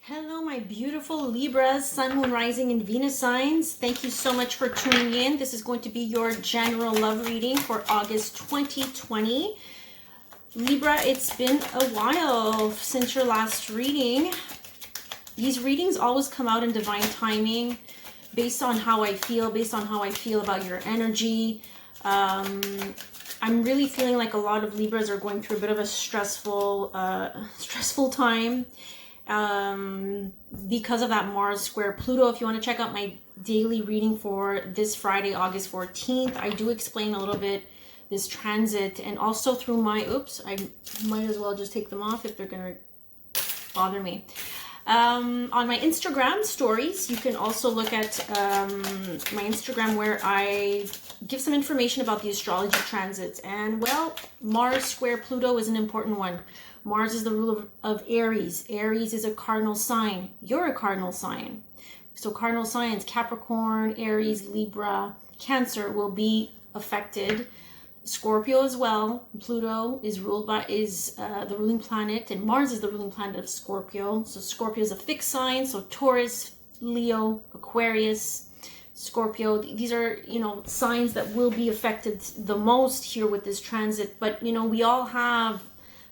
Hello, my beautiful Libras, Sun, Moon, Rising, and Venus signs. Thank you so much for tuning in. This is going to be your general love reading for August 2020. Libra, it's been a while since your last reading. These readings always come out in divine timing based on how I feel, about your energy. I'm really feeling like a lot of Libras are going through a bit of a stressful time. Because of that Mars square Pluto. If you want to check out my daily reading for this Friday, August 14th, I do explain a little bit this transit, and also through my, I might as well just take them off if they're going to bother me. On my Instagram stories, you can also look at my Instagram where I give some information about the astrology transits. And well, Mars square Pluto is an important one. Mars is the ruler of Aries. Aries is a cardinal sign. You're a cardinal sign. So cardinal signs, Capricorn, Aries, Libra, Cancer will be affected. Scorpio as well. Pluto is the ruling planet, and Mars is the ruling planet of Scorpio. So Scorpio is a fixed sign. So Taurus, Leo, Aquarius, Scorpio. These are, signs that will be affected the most here with this transit. But, we all have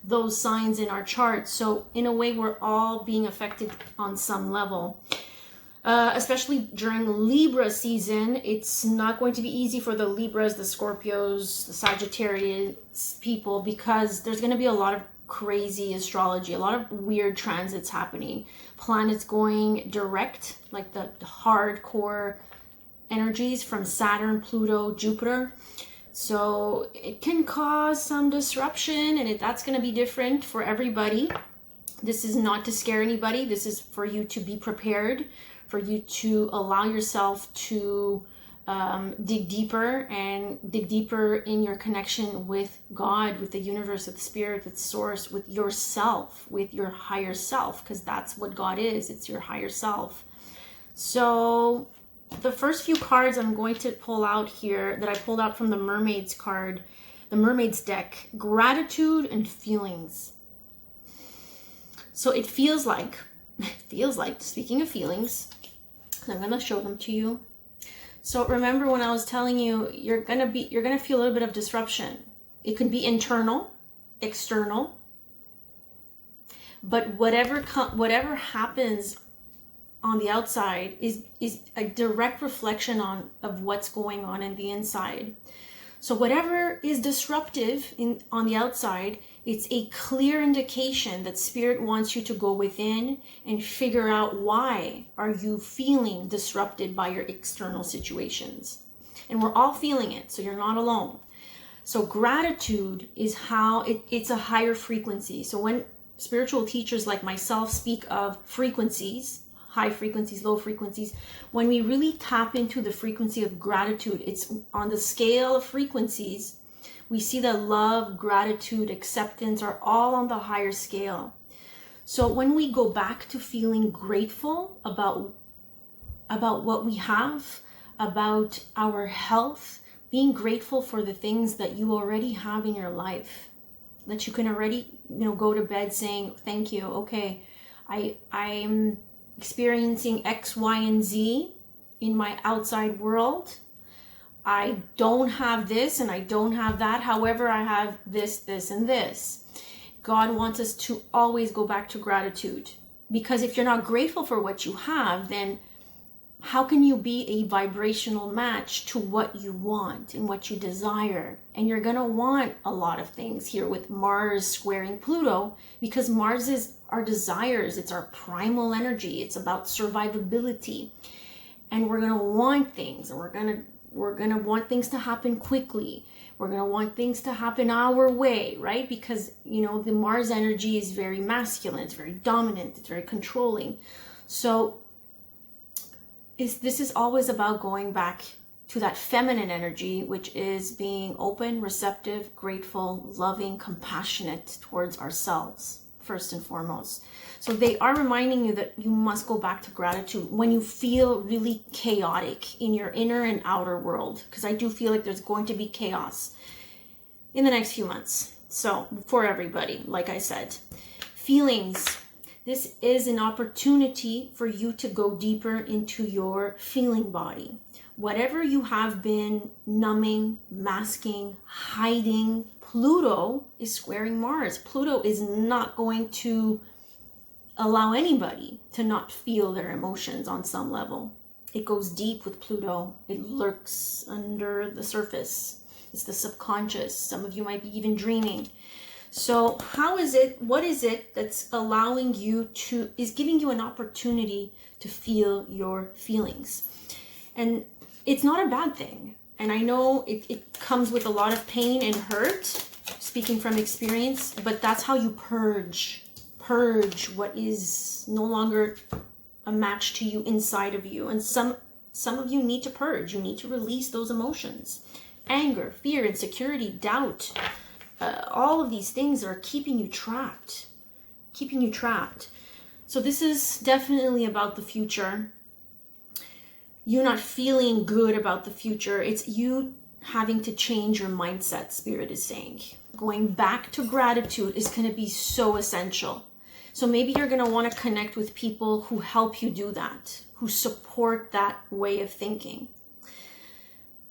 those signs in our charts. So in a way, we're all being affected on some level. Especially during Libra season, it's not going to be easy for the Libras, the Scorpios, the Sagittarius people, because there's going to be a lot of crazy astrology, a lot of weird transits happening. Planets going direct, like the hardcore energies from Saturn, Pluto, Jupiter. So it can cause some disruption, and that's going to be different for everybody. This is not to scare anybody. This is for you to be prepared, for you to allow yourself to dig deeper in your connection with God, with the universe, with spirit, with source, with yourself, with your higher self, because that's what God is. It's your higher self. So the first few cards I'm going to pull out here that I pulled out from the Mermaids card, the Mermaids deck, gratitude and feelings. So it feels like, speaking of feelings, I'm going to show them to you. So remember when I was telling you, you're going to feel a little bit of disruption. It could be internal, external, but whatever happens on the outside is a direct reflection of what's going on in the inside. So whatever is disruptive on the outside, it's a clear indication that Spirit wants you to go within and figure out why are you feeling disrupted by your external situations. And we're all feeling it, so you're not alone. So gratitude is how it's a higher frequency. So when spiritual teachers like myself speak of frequencies, high frequencies, low frequencies, when we really tap into the frequency of gratitude, it's on the scale of frequencies, we see that love, gratitude, acceptance are all on the higher scale. So when we go back to feeling grateful about what we have, about our health, being grateful for the things that you already have in your life, that you can already, go to bed saying, thank you, okay, I'm experiencing X, Y, and Z in my outside world. I don't have this and I don't have that. However, I have this, this, and this. God wants us to always go back to gratitude, because if you're not grateful for what you have, then how can you be a vibrational match to what you want and what you desire? And you're going to want a lot of things here with Mars squaring Pluto, because Mars is our desires. It's our primal energy. It's about survivability. And we're going to want things, and we're going to want things to happen quickly. We're going to want things to happen our way, right? Because, the Mars energy is very masculine. It's very dominant. It's very controlling. So this is always about going back to that feminine energy, which is being open, receptive, grateful, loving, compassionate towards ourselves, first and foremost. So they are reminding you that you must go back to gratitude when you feel really chaotic in your inner and outer world, because I do feel like there's going to be chaos in the next few months. So for everybody, like I said, feelings. This is an opportunity for you to go deeper into your feeling body. Whatever you have been numbing, masking, hiding, Pluto is squaring Mars. Pluto is not going to allow anybody to not feel their emotions on some level. It goes deep with Pluto. It lurks under the surface. It's the subconscious. Some of you might be even dreaming. So what is it that's allowing you to, is giving you an opportunity to feel your feelings? And it's not a bad thing. And I know it comes with a lot of pain and hurt, speaking from experience, but that's how you purge what is no longer a match to you inside of you. And some of you need to purge. You need to release those emotions. Anger, fear, insecurity, doubt. All of these things are keeping you trapped. So this is definitely about the future. You're not feeling good about the future. It's you having to change your mindset, Spirit is saying. Going back to gratitude is going to be so essential. So maybe you're going to want to connect with people who help you do that, who support that way of thinking.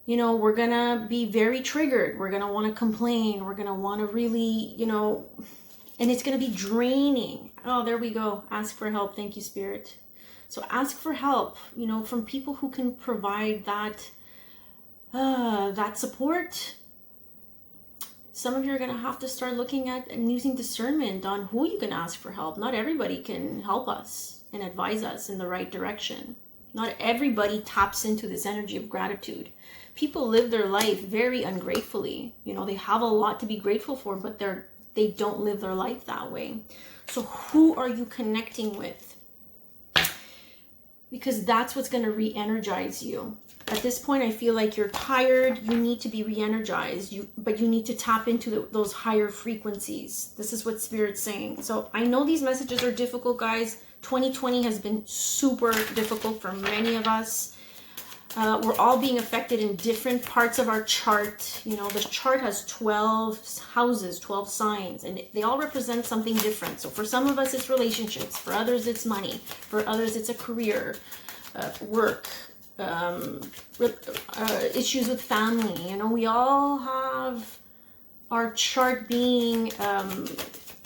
You know, we're going to be very triggered. We're going to want to complain. We're going to want to really, and it's going to be draining. Oh, there we go. Ask for help. Thank you, Spirit. So ask for help, from people who can provide that support. Some of you are going to have to start looking at and using discernment on who you can ask for help. Not everybody can help us and advise us in the right direction. Not everybody taps into this energy of gratitude. People live their life very ungratefully. They have a lot to be grateful for, but they don't live their life that way. So who are you connecting with? Because that's what's going to re-energize you. At this point, I feel like you're tired. You need to be re-energized, but you need to tap into those higher frequencies. This is what Spirit's saying. So I know these messages are difficult, guys. 2020 has been super difficult for many of us. We're all being affected in different parts of our chart. The chart has 12 houses, 12 signs, and they all represent something different. So for some of us, it's relationships. For others, it's money. For others, it's a career, work, issues with family. We all have our chart being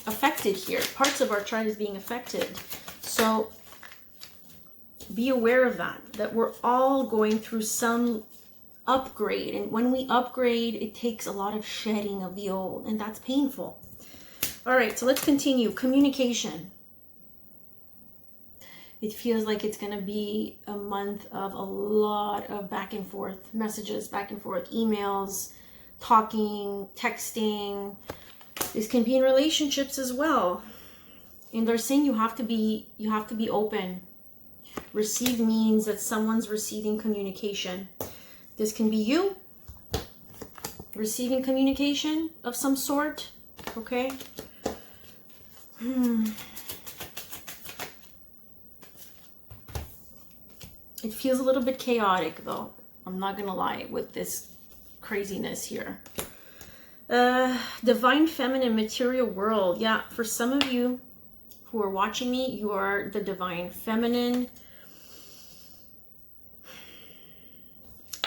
affected here. Parts of our chart is being affected. So be aware of that we're all going through some upgrade. And when we upgrade, it takes a lot of shedding of the old, and that's painful. All right, so let's continue. Communication. It feels like it's going to be a month of a lot of back and forth messages, back and forth emails, talking, texting. This can be in relationships as well. And they're saying you have to be open. Receive means that someone's receiving communication. This can be you receiving communication of some sort. Okay. It feels a little bit chaotic, though. I'm not gonna lie with this craziness here. Divine feminine material world. Yeah, for some of you who are watching me, you are the divine feminine.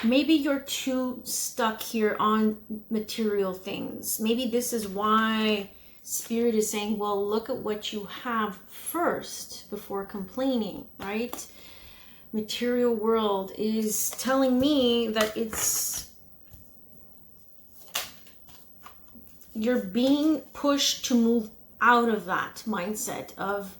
Maybe you're too stuck here on material things. Maybe this is why Spirit is saying, well, look at what you have first before complaining, right? Material world is telling me that you're being pushed to move out of that mindset of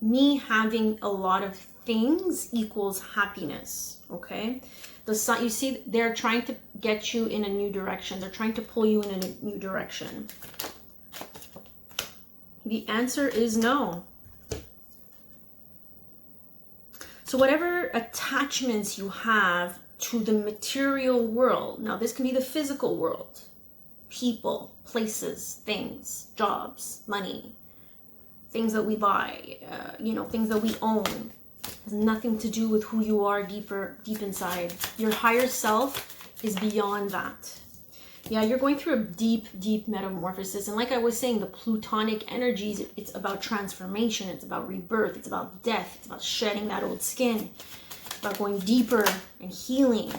me having a lot of things equals happiness. Okay, you see, they're trying to get you in a new direction. They're trying to pull you in a new direction. The answer is no. So whatever attachments you have to the material world, now this can be the physical world, people, places, things, jobs, money, things that we buy, things that we own, has nothing to do with who you are deep inside. Your higher self is beyond that. Yeah, you're going through a deep, deep metamorphosis. And like I was saying, the Plutonic energies, it's about transformation. It's about rebirth. It's about death. It's about shedding that old skin. It's about going deeper and healing,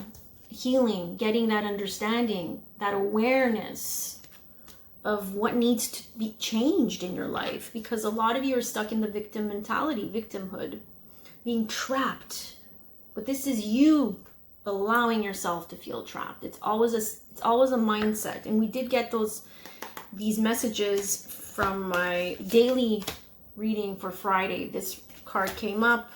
getting that understanding, that awareness of what needs to be changed in your life. Because a lot of you are stuck in the victim mentality, victimhood, being trapped. But this is you allowing yourself to feel trapped. It's always a mindset. And we did get these messages from my daily reading for Friday. This card came up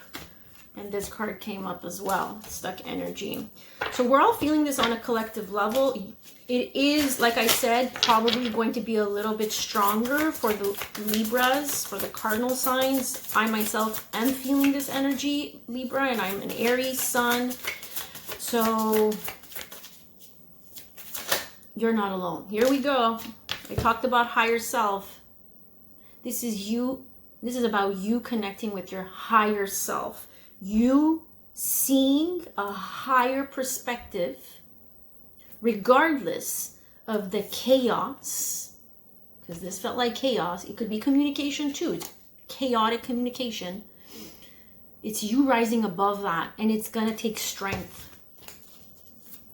and this card came up as well. Stuck energy. So we're all feeling this on a collective level. It is, like I said, probably going to be a little bit stronger for the Libras, for the cardinal signs. I myself am feeling this energy, Libra, and I'm an Aries sun. So you're not alone. Here we go. I talked about higher self. This is you. This is about you connecting with your higher self. You seeing a higher perspective, regardless of the chaos, because this felt like chaos. It could be communication too. It's chaotic communication. It's you rising above that, and it's going to take strength.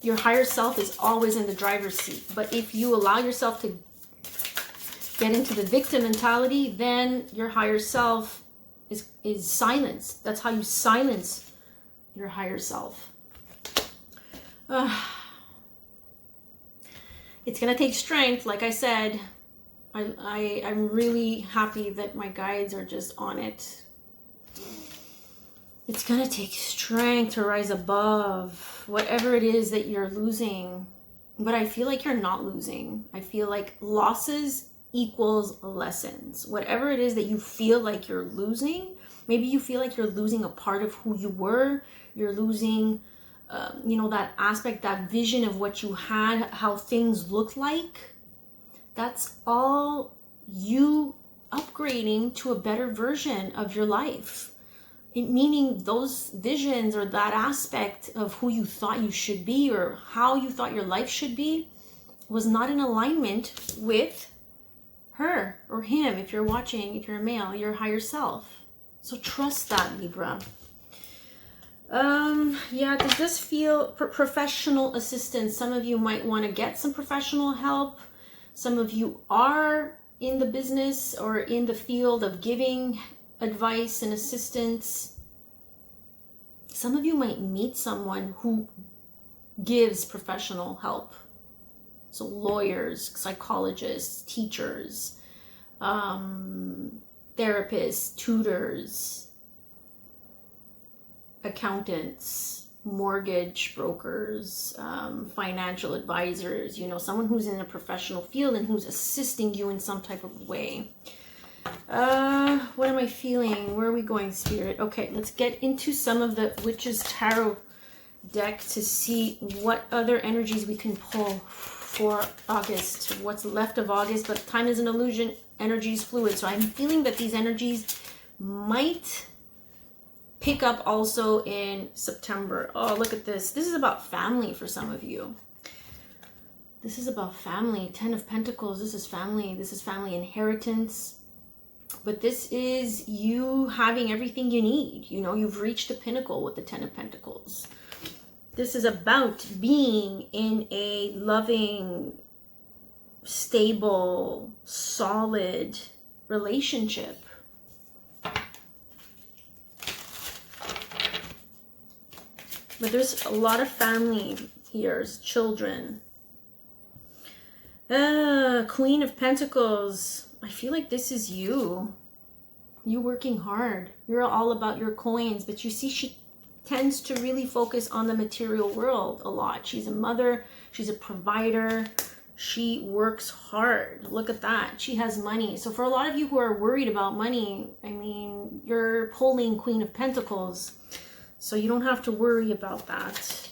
Your higher self is always in the driver's seat. But if you allow yourself to get into the victim mentality, then your higher self is silenced. That's how you silence your higher self. It's going to take strength. Like I said, I'm really happy that my guides are just on it. It's going to take strength to rise above whatever it is that you're losing. But I feel like you're not losing. I feel like losses equals lessons. Whatever it is that you feel like you're losing, maybe you feel like you're losing a part of who you were. You're losing, that aspect, that vision of what you had, how things look like. That's all you upgrading to a better version of your life. Meaning those visions or that aspect of who you thought you should be or how you thought your life should be was not in alignment with her or him. If you're watching, if you're a male, your higher self. So trust that, Libra. Does this feel professional assistance? Some of you might want to get some professional help. Some of you are in the business or in the field of giving advice and assistance. Some of you might meet someone who gives professional help. So lawyers, psychologists, teachers, therapists, tutors, accountants, mortgage brokers, financial advisors, someone who's in a professional field and who's assisting you in some type of way. What am I feeling? Where are we going, Spirit? Okay, let's get into some of the Witches Tarot deck to see what other energies we can pull for August. What's left of August, but time is an illusion. Energy is fluid. So I'm feeling that these energies might pick up also in September. Oh, look at this. This is about family for some of you. This is about family. 10 of Pentacles. This is family. This is family inheritance. But this is you having everything you need. You've reached the pinnacle with the 10 of Pentacles. This is about being in a loving, stable, solid relationship. But there's a lot of family here, children. Queen of Pentacles. I feel like this is you. You working hard. You're all about your coins. But you see, she tends to really focus on the material world a lot. She's a mother. She's a provider. She works hard. Look at that. She has money. So for a lot of you who are worried about money, you're pulling Queen of Pentacles. So you don't have to worry about that.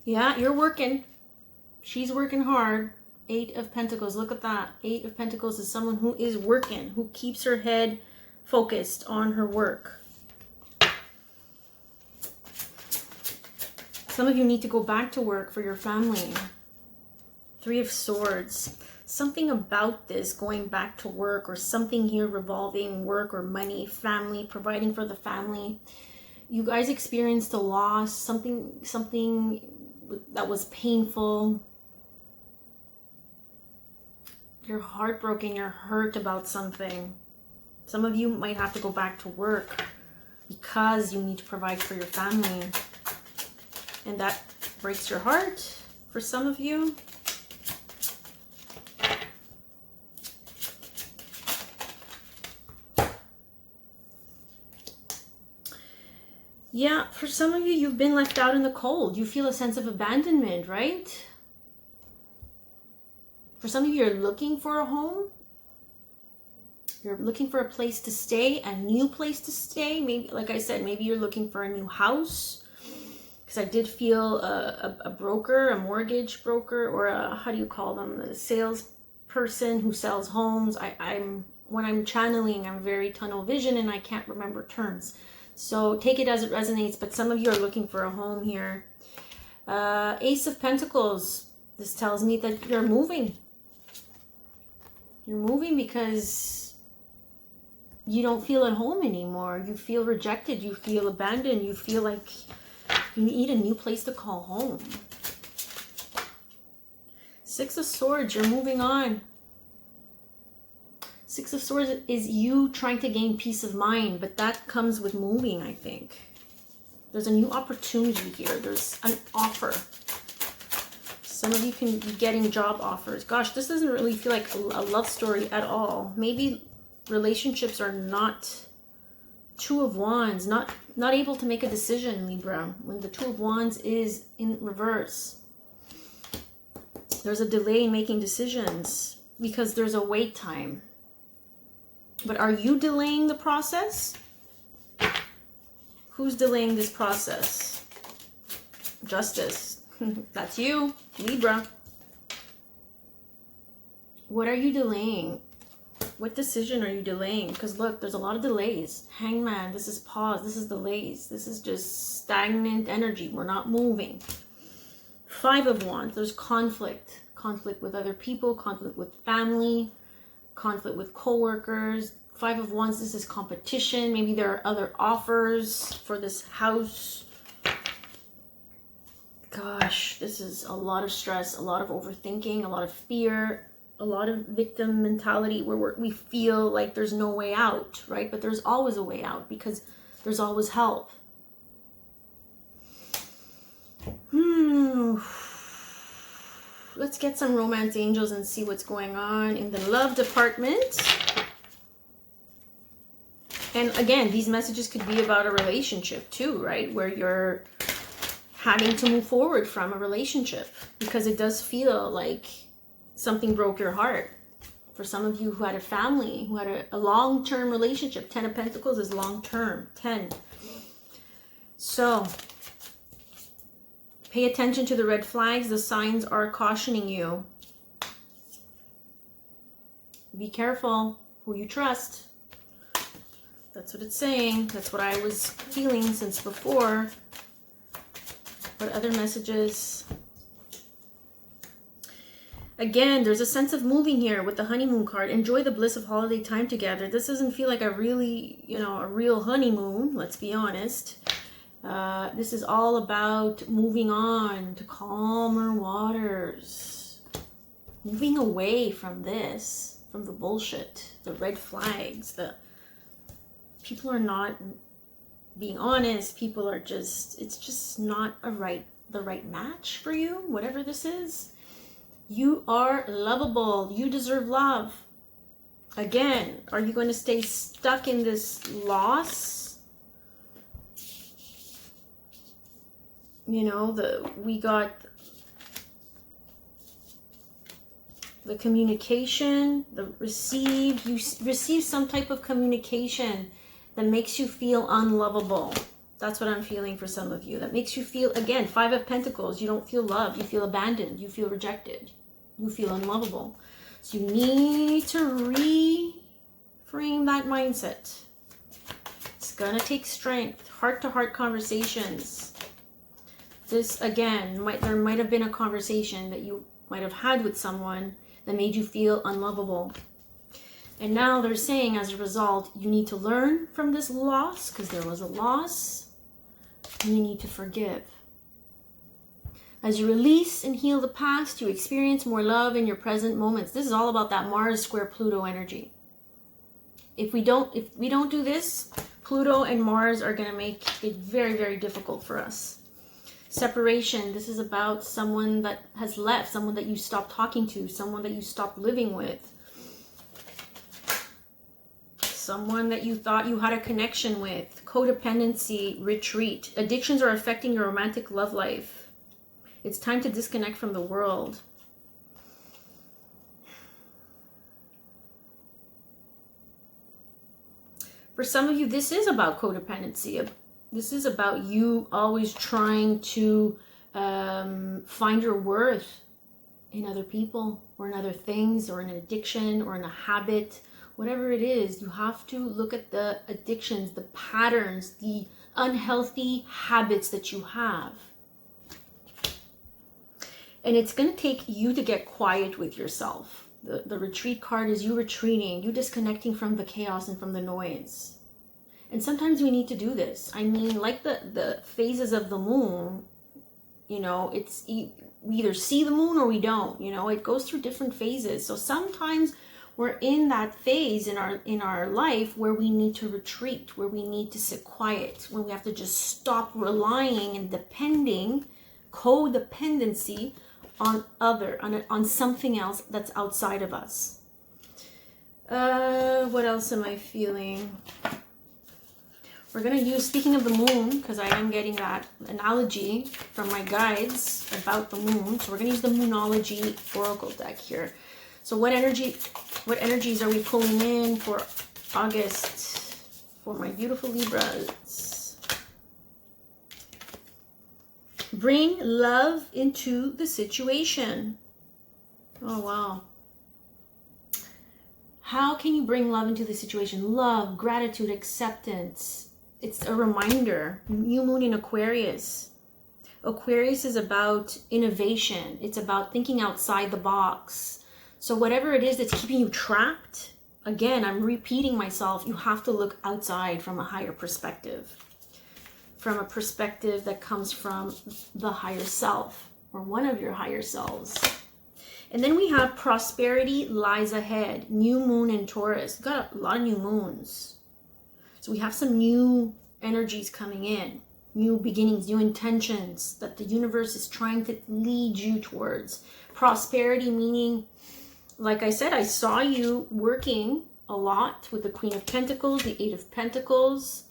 Yeah, you're working. She's working hard. 8 of Pentacles. Look at that. 8 of Pentacles is someone who is working, who keeps her head focused on her work. Some of you need to go back to work for your family. Three of Swords. Something about this going back to work, or something here revolving work or money, family, providing for the family. You guys experienced a loss, something that was painful. You're heartbroken, you're hurt about something. Some of you might have to go back to work because you need to provide for your family. And that breaks your heart for some of you. Yeah, for some of you, you've been left out in the cold. You feel a sense of abandonment, right? For some of you, you're looking for a home. You're looking for a place to stay, a new place to stay. Maybe, like I said, maybe you're looking for a new house. Because I did feel a broker, a mortgage broker, or a, how do you call them? A salesperson who sells homes. When I'm channeling, I'm very tunnel vision and I can't remember terms. So take it as it resonates, but some of you are looking for a home here. Ace of Pentacles. This tells me that you're moving. You're moving because you don't feel at home anymore. You feel rejected. You feel abandoned. You feel like you need a new place to call home. Six of Swords. You're moving on. Six of Swords is you trying to gain peace of mind, but that comes with moving, I think. There's a new opportunity here. There's an offer. Some of you can be getting job offers. Gosh, this doesn't really feel like a love story at all. Maybe relationships are not. Two of Wands, not able to make a decision, Libra. When the Two of Wands is in reverse, there's a delay in making decisions because there's a wait time. But are you delaying the process? Who's delaying this process? Justice. That's you, Libra. What are you delaying? What decision are you delaying? Because look, there's a lot of delays. Hangman, this is pause. This is delays. This is just stagnant energy. We're not moving. Five of Wands, there's conflict. Conflict with other people, conflict with family, conflict with co-workers. Five of Wands, this is competition. Maybe there are other offers for this house. Gosh, this is a lot of stress, a lot of overthinking, a lot of fear, a lot of victim mentality where we feel like there's no way out, right? But there's always a way out because there's always help. Let's get some romance angels and see what's going on in the love department. And again, these messages could be about a relationship too, right? Where you're having to move forward from a relationship because it does feel like something broke your heart. For some of you who had a family, who had a long-term relationship. 10 of Pentacles is long-term. 10. So pay attention to the red flags. The signs are cautioning you. Be careful who you trust. That's what it's saying. That's what I was feeling since before. What other messages? Again, there's a sense of moving here with the honeymoon card. Enjoy the bliss of holiday time together. This doesn't feel like a really, a real honeymoon. Let's be honest. This is all about moving on to calmer waters. Moving away from this, from the bullshit, the red flags, the people are not being honest. People are just, it's just not the right match for you, whatever this is. You are lovable. You deserve love. Again, are you going to stay stuck in this loss? We got the communication, the receive. You receive some type of communication that makes you feel unlovable. That's what I'm feeling for some of you. That makes you feel, again, 5 of Pentacles. You don't feel loved. You feel abandoned. You feel rejected. You feel unlovable. So you need to reframe that mindset. It's going to take strength. Heart-to-heart conversations. This, again, there might have been a conversation that you might have had with someone that made you feel unlovable. And now they're saying, as a result, you need to learn from this loss, because there was a loss, and you need to forgive. As you release and heal the past, you experience more love in your present moments. This is all about that Mars square Pluto energy. If we don't do this, Pluto and Mars are going to make it very, very difficult for us. Separation. This is about someone that has left, someone that you stopped talking to, someone that you stopped living with, someone that you thought you had a connection with. Codependency, retreat. Addictions are affecting your romantic love life. It's time to disconnect from the world. For some of you, this is about codependency. This is about you always trying to find your worth in other people or in other things or in an addiction or in a habit. Whatever it is, you have to look at the addictions, the patterns, the unhealthy habits that you have. And it's going to take you to get quiet with yourself. The retreat card is you retreating, you disconnecting from the chaos and from the noise. And sometimes we need to do this. I mean, like the phases of the moon, you know, we either see the moon or we don't, you know, it goes through different phases. So sometimes we're in that phase in our life where we need to retreat, where we need to sit quiet, when we have to just stop relying and depending, codependency on something else that's outside of us. What else am I feeling? We're going to use, speaking of the moon, because I am getting that analogy from my guides about the moon. So we're going to use the Moonology Oracle deck here. So what energies are we pulling in for August for my beautiful Libras? Bring love into the situation. Oh, wow. How can you bring love into the situation? Love, gratitude, acceptance. It's a reminder. New moon in Aquarius. Aquarius is about innovation. It's about thinking outside the box. So whatever it is that's keeping you trapped, again, I'm repeating myself, you have to look outside from a higher perspective. From a perspective that comes from the higher self or one of your higher selves. And then we have prosperity lies ahead. New moon in Taurus. We've got a lot of new moons. So we have some new energies coming in. New beginnings, new intentions that the universe is trying to lead you towards. Prosperity meaning, like I said, I saw you working a lot with the Queen of Pentacles, the Eight of Pentacles.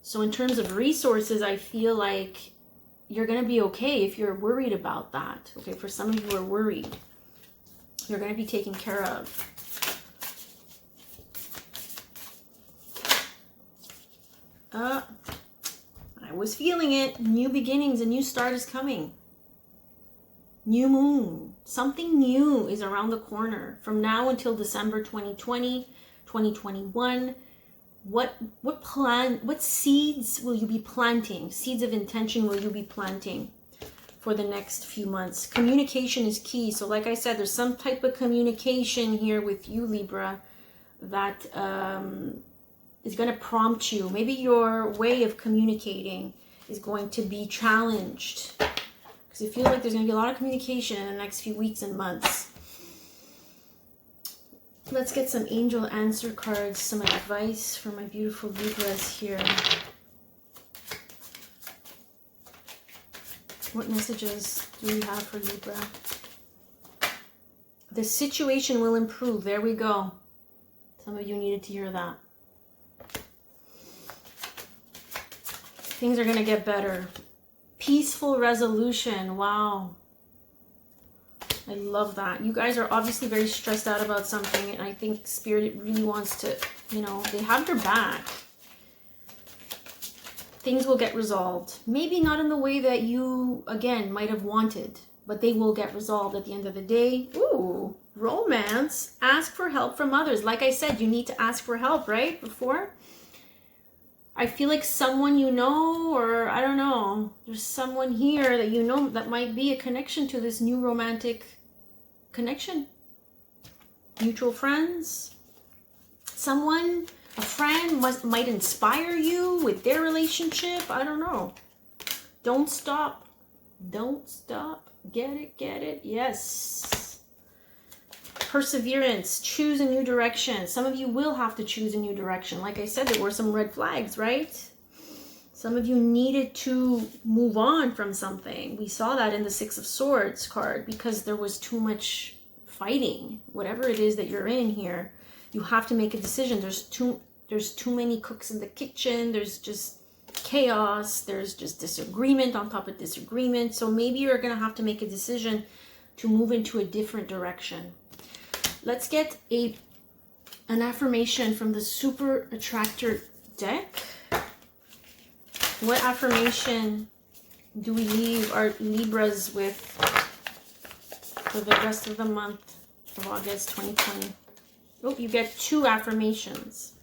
So in terms of resources, I feel like you're going to be okay if you're worried about that. Okay, for some of you who are worried, you're going to be taken care of. I was feeling it. New beginnings, a new start is coming. New moon. Something new is around the corner. From now until December 2020, 2021. What seeds will you be planting? Seeds of intention will you be planting for the next few months? Communication is key. So like I said, there's some type of communication here with you, Libra, that is going to prompt you. Maybe your way of communicating is going to be challenged. Because I feel like there's going to be a lot of communication in the next few weeks and months. Let's get some angel answer cards, some advice for my beautiful Libras here. What messages do we have for Libra? The situation will improve. There we go. Some of you needed to hear that. Things are going to get better. Peaceful resolution. Wow. I love that. You guys are obviously very stressed out about something, and I think Spirit really wants to, you know, they have your back. Things will get resolved. Maybe not in the way that you, again, might have wanted, but they will get resolved at the end of the day. Ooh, romance. Ask for help from others. Like I said, you need to ask for help, right? Before. I feel like someone you know, or I don't know, there's someone here that you know that might be a connection to this new romantic connection. Mutual friends. Someone, a friend might inspire you with their relationship. I don't know. Don't stop. Don't stop. Get it, get it. Yes. Perseverance. Choose a new direction. Some of you will have to choose a new direction. Like I said, there were some red flags, right? Some of you needed to move on from something. We saw that in the Six of Swords card because there was too much fighting. Whatever it is that you're in here, you have to make a decision. There's too many cooks in the kitchen. There's just chaos. There's just disagreement on top of disagreement. So maybe you're going to have to make a decision to move into a different direction. Let's get an affirmation from the Super Attractor deck. What affirmation do we leave our Libras with for the rest of the month of August 2020? Oh, you get 2 affirmations.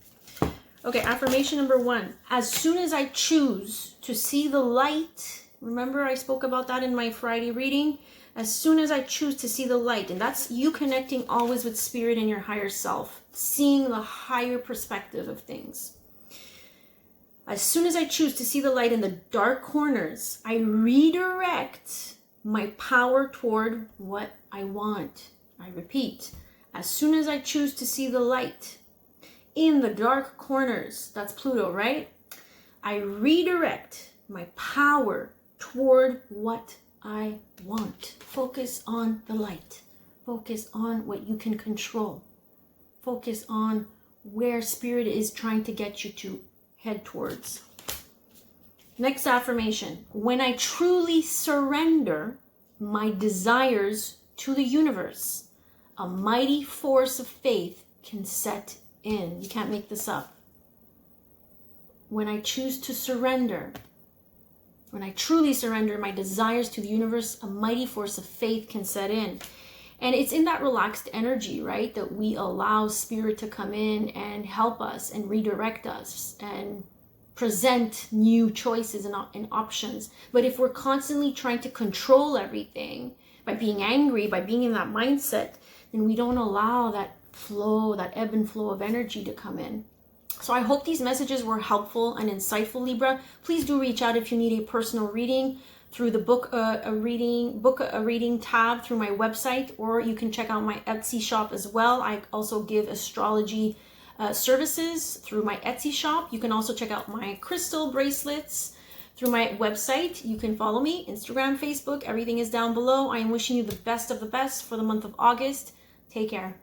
Okay, affirmation number 1. As soon as I choose to see the light, remember I spoke about that in my Friday reading? As soon as I choose to see the light, and that's you connecting always with spirit and your higher self, seeing the higher perspective of things. As soon as I choose to see the light in the dark corners, I redirect my power toward what I want. I repeat, as soon as I choose to see the light in the dark corners, that's Pluto, right? I redirect my power toward what I want. Focus on the light. Focus on what you can control. Focus on where spirit is trying to get you to head towards. Next affirmation. When I truly surrender my desires to the universe, a mighty force of faith can set in. You can't make this up. When I choose to surrender, when I truly surrender my desires to the universe, a mighty force of faith can set in. And it's in that relaxed energy, right, that we allow spirit to come in and help us and redirect us and present new choices and options. But if we're constantly trying to control everything by being angry, by being in that mindset, then we don't allow that flow, that ebb and flow of energy to come in. So I hope these messages were helpful and insightful, Libra. Please do reach out if you need a personal reading through the book a reading tab through my website, or you can check out my Etsy shop as well. I also give astrology services through my Etsy shop. You can also check out my crystal bracelets through my website. You can follow me, Instagram, Facebook, everything is down below. I am wishing you the best of the best for the month of August. Take care.